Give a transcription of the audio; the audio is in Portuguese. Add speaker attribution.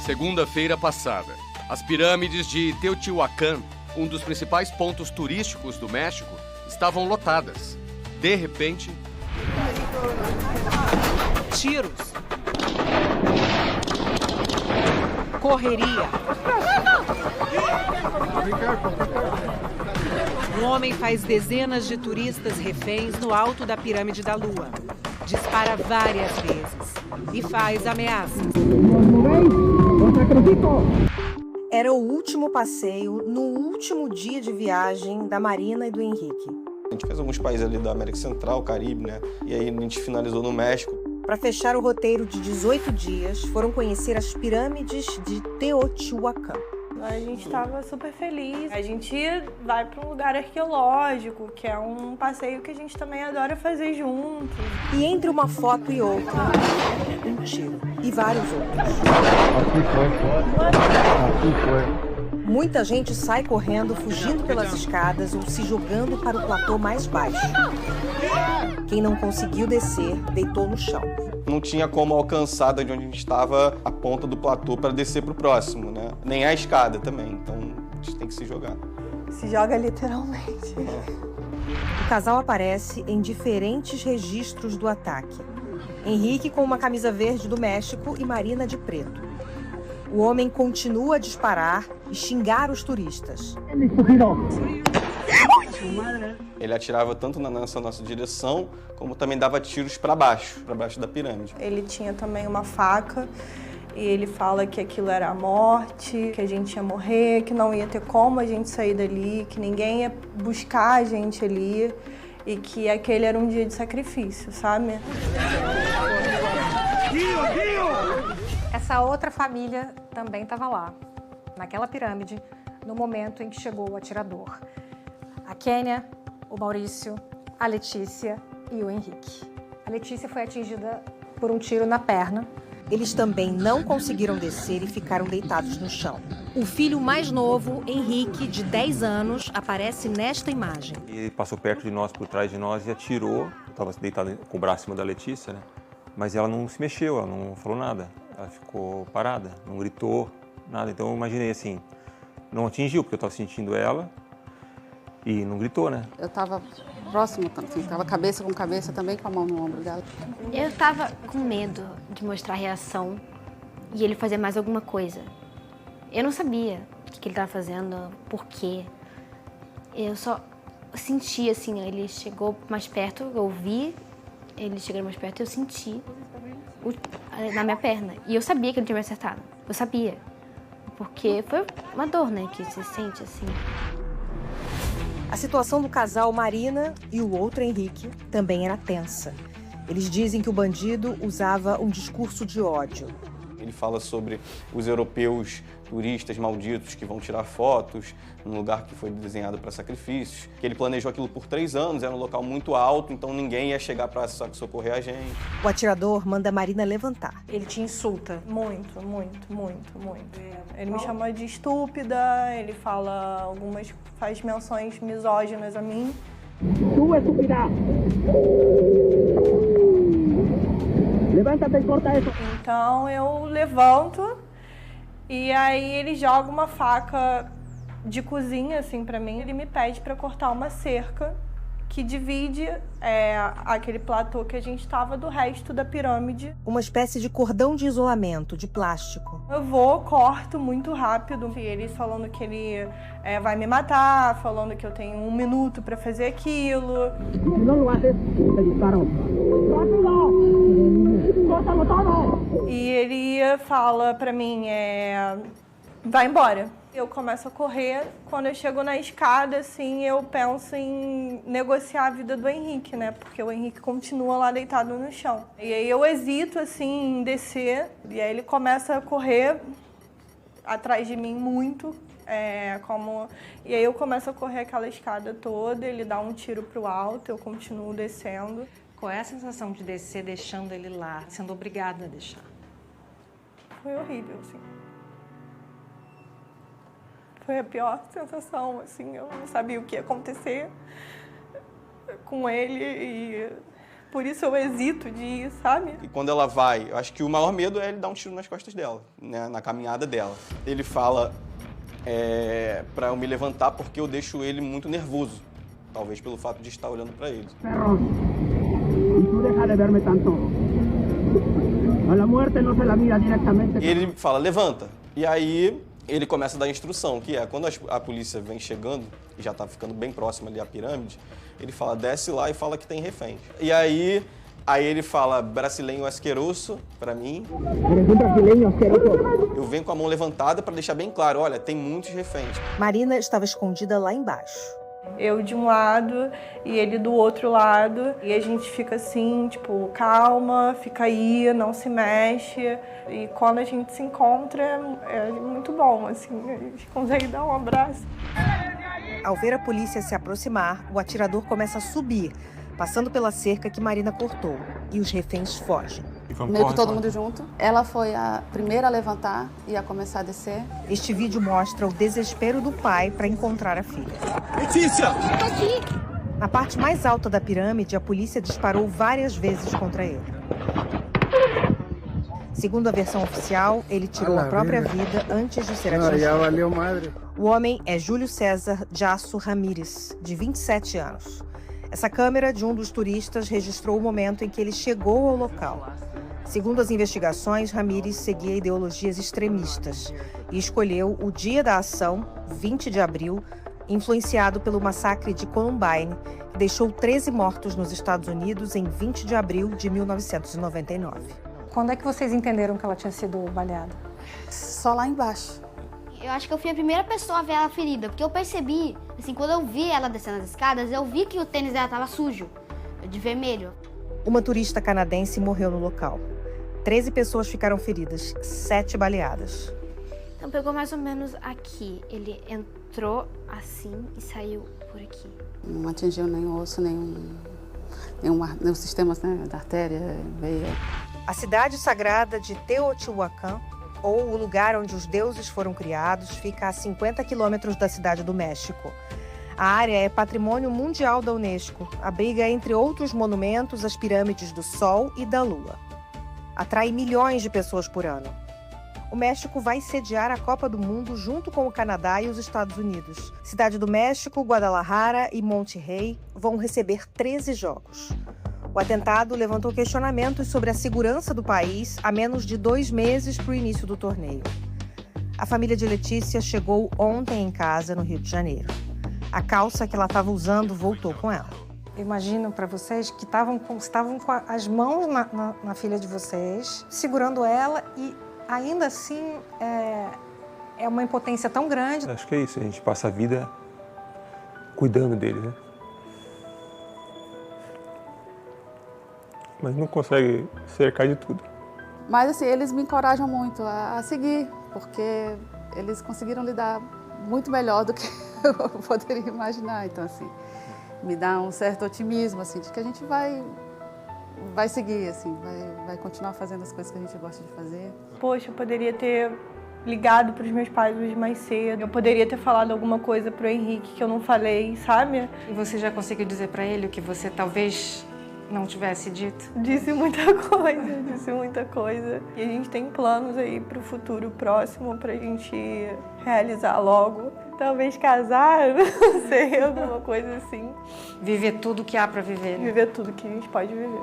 Speaker 1: Segunda-feira passada, as pirâmides de Teotihuacan, um dos principais pontos turísticos do México, estavam lotadas. De repente...
Speaker 2: Tiros. Correria. Um homem faz dezenas de turistas reféns no alto da Pirâmide da Lua. Dispara várias vezes e faz ameaças.
Speaker 3: Era o último passeio no último dia de viagem da Marina e do Henrique.
Speaker 4: A gente fez alguns países ali da América Central, Caribe, né? E aí a gente finalizou no México.
Speaker 3: Para fechar o roteiro de 18 dias, foram conhecer as pirâmides de Teotihuacan.
Speaker 5: A gente estava super feliz. A gente vai para um lugar arqueológico, que é um passeio que a gente também adora fazer juntos.
Speaker 3: E entre uma foto e outra, um tiro e vários outros. Muita gente sai correndo, fugindo pelas escadas ou se jogando para o platô mais baixo. Quem não conseguiu descer, deitou no chão.
Speaker 4: Não tinha como alcançar de onde a gente estava a ponta do platô para descer para o próximo, né? Nem a escada também, então a gente tem que se jogar.
Speaker 5: Se joga literalmente.
Speaker 3: O casal aparece em diferentes registros do ataque. Henrique com uma camisa verde do México e Marina de preto. O homem continua a disparar e xingar os turistas.
Speaker 4: Ele atirava tanto na nossa direção, como também dava tiros para baixo da pirâmide.
Speaker 5: Ele tinha também uma faca e ele fala que aquilo era a morte, que a gente ia morrer, que não ia ter como a gente sair dali, que ninguém ia buscar a gente ali e que aquele era um dia de sacrifício, sabe?
Speaker 6: Essa outra família também estava lá, naquela pirâmide, no momento em que chegou o atirador. A Kênia, o Maurício, a Letícia e o Henrique. A Letícia foi atingida por um tiro na perna.
Speaker 3: Eles também não conseguiram descer e ficaram deitados no chão.
Speaker 2: O filho mais novo, Henrique, de 10 anos, aparece nesta imagem.
Speaker 7: Ele passou perto de nós, por trás de nós, e atirou. Estava deitado com o braço em cima da Letícia, né? Mas ela não se mexeu, ela não falou nada. Ela ficou parada, não gritou, nada. Então eu imaginei assim, não atingiu, porque eu estava sentindo ela e não gritou, né?
Speaker 8: Eu estava próximo, assim, estava cabeça com cabeça também, com a mão no ombro dela.
Speaker 9: Eu estava com medo de mostrar a reação e ele fazer mais alguma coisa. Eu não sabia o que ele estava fazendo, por quê. Eu só senti, assim, ele chegou mais perto, eu vi ele chegando mais perto, eu senti na minha perna. E eu sabia que ele tinha me acertado. Eu sabia. Porque foi uma dor, né, que se sente assim.
Speaker 3: A situação do casal Marina e o outro Henrique também era tensa. Eles dizem que o bandido usava um discurso de ódio.
Speaker 4: Ele fala sobre os europeus turistas malditos que vão tirar fotos num lugar que foi desenhado para sacrifícios. Que ele planejou aquilo por 3 anos, era um local muito alto, então ninguém ia chegar para socorrer a gente.
Speaker 3: O atirador manda a Marina levantar.
Speaker 5: Ele te insulta muito, muito, muito, muito. Ele me chama de estúpida, ele faz menções misóginas a mim.
Speaker 10: Tu estúpida! Levanta-te e corta isso.
Speaker 5: Então eu levanto e aí ele joga uma faca de cozinha assim pra mim. Ele me pede pra cortar uma cerca que divide aquele platô que a gente estava do resto da pirâmide.
Speaker 3: Uma espécie de cordão de isolamento, de plástico.
Speaker 5: Eu corto muito rápido. E ele falando que ele vai me matar, falando que eu tenho 1 minuto para fazer aquilo. E ele fala pra mim, vai embora. Eu começo a correr, quando eu chego na escada, assim, eu penso em negociar a vida do Henrique, né? Porque o Henrique continua lá deitado no chão. E aí eu hesito, assim, em descer, e aí ele começa a correr atrás de mim muito, e aí eu começo a correr aquela escada toda, ele dá um tiro pro alto, eu continuo descendo.
Speaker 6: Qual é a sensação de descer deixando ele lá, sendo obrigada a deixar?
Speaker 5: Foi horrível, assim. Foi a pior sensação, assim, eu não sabia o que ia acontecer com ele e Por isso eu hesito de ir, sabe?
Speaker 4: E quando ela vai, eu acho que o maior medo é ele dar um tiro nas costas dela, né, na caminhada dela. Ele fala pra eu me levantar porque eu deixo ele muito nervoso. Talvez pelo fato de estar olhando pra ele.
Speaker 10: Perro, tú deja de verme tanto. A la muerte no se la mira directamente.
Speaker 4: Ele fala, levanta. E aí ele começa a dar instrução, que é quando a polícia vem chegando, e já tá ficando bem próximo ali à pirâmide, ele fala, desce lá e fala que tem reféns. E aí ele fala, brasileiro asqueroso, pra mim.
Speaker 10: Eres un brasileño asqueroso.
Speaker 4: Eu venho com a mão levantada pra deixar bem claro, olha, tem muitos reféns.
Speaker 3: Marina estava escondida lá embaixo.
Speaker 5: Eu de um lado e ele do outro lado. E a gente fica assim, tipo, calma, fica aí, não se mexe. E quando a gente se encontra, é muito bom, assim, a gente consegue dar um abraço.
Speaker 3: Ao ver a polícia se aproximar, o atirador começa a subir, passando pela cerca que Marina cortou, e os reféns fogem.
Speaker 8: Meio que todo mundo junto. Ela foi a primeira a levantar e a começar a descer.
Speaker 3: Este vídeo mostra o desespero do pai para encontrar a filha.
Speaker 1: Letícia!
Speaker 3: Na parte mais alta da pirâmide, a polícia disparou várias vezes contra ele. Segundo a versão oficial, ele tirou a própria vida antes de ser atingido. O homem é Júlio César Jasso Ramírez, de 27 anos. Essa câmera de um dos turistas registrou o momento em que ele chegou ao local. Segundo as investigações, Ramírez seguia ideologias extremistas e escolheu o dia da ação, 20 de abril, influenciado pelo massacre de Columbine, que deixou 13 mortos nos Estados Unidos em 20 de abril de 1999.
Speaker 6: Quando é que vocês entenderam que ela tinha sido baleada?
Speaker 8: Só lá embaixo.
Speaker 9: Eu acho que eu fui a primeira pessoa a ver ela ferida, porque eu percebi, assim, quando eu vi ela descendo as escadas, eu vi que o tênis dela estava sujo, de vermelho.
Speaker 3: Uma turista canadense morreu no local. 13 pessoas ficaram feridas, 7 baleadas.
Speaker 9: Então pegou mais ou menos aqui. Ele entrou assim e saiu por aqui.
Speaker 8: Não atingiu nem o osso, nem os sistemas, né, da artéria, veia.
Speaker 3: A cidade sagrada de Teotihuacan, ou o lugar onde os deuses foram criados, fica a 50 quilômetros da cidade do México. A área é patrimônio mundial da Unesco, abriga, entre outros monumentos, as pirâmides do Sol e da Lua. Atrai milhões de pessoas por ano. O México vai sediar a Copa do Mundo junto com o Canadá e os Estados Unidos. Cidade do México, Guadalajara e Monterrey vão receber 13 jogos. O atentado levantou questionamentos sobre a segurança do país a menos de 2 meses para o início do torneio. A família de Letícia chegou ontem em casa, no Rio de Janeiro. A calça que ela estava usando voltou com ela.
Speaker 6: Imagino para vocês que estavam com as mãos na filha de vocês, segurando ela e ainda assim é uma impotência tão grande.
Speaker 7: Acho que é isso, a gente passa a vida cuidando dele, né? Mas não consegue cercar de tudo.
Speaker 8: Mas assim, eles me encorajam muito a seguir, porque eles conseguiram lidar muito melhor do que eu poderia imaginar. Então assim, me dá um certo otimismo assim, de que a gente vai seguir, assim, vai continuar fazendo as coisas que a gente gosta de fazer.
Speaker 5: Poxa, eu poderia ter ligado para os meus pais hoje mais cedo. Eu poderia ter falado alguma coisa para o Henrique que eu não falei, sabe?
Speaker 6: E você já conseguiu dizer para ele o que você talvez não tivesse dito?
Speaker 5: Disse muita coisa. E a gente tem planos aí para o futuro próximo pra gente realizar logo. Talvez casar, não sei, alguma coisa assim.
Speaker 6: Viver tudo que há para viver. Né?
Speaker 5: Viver tudo que a gente pode viver.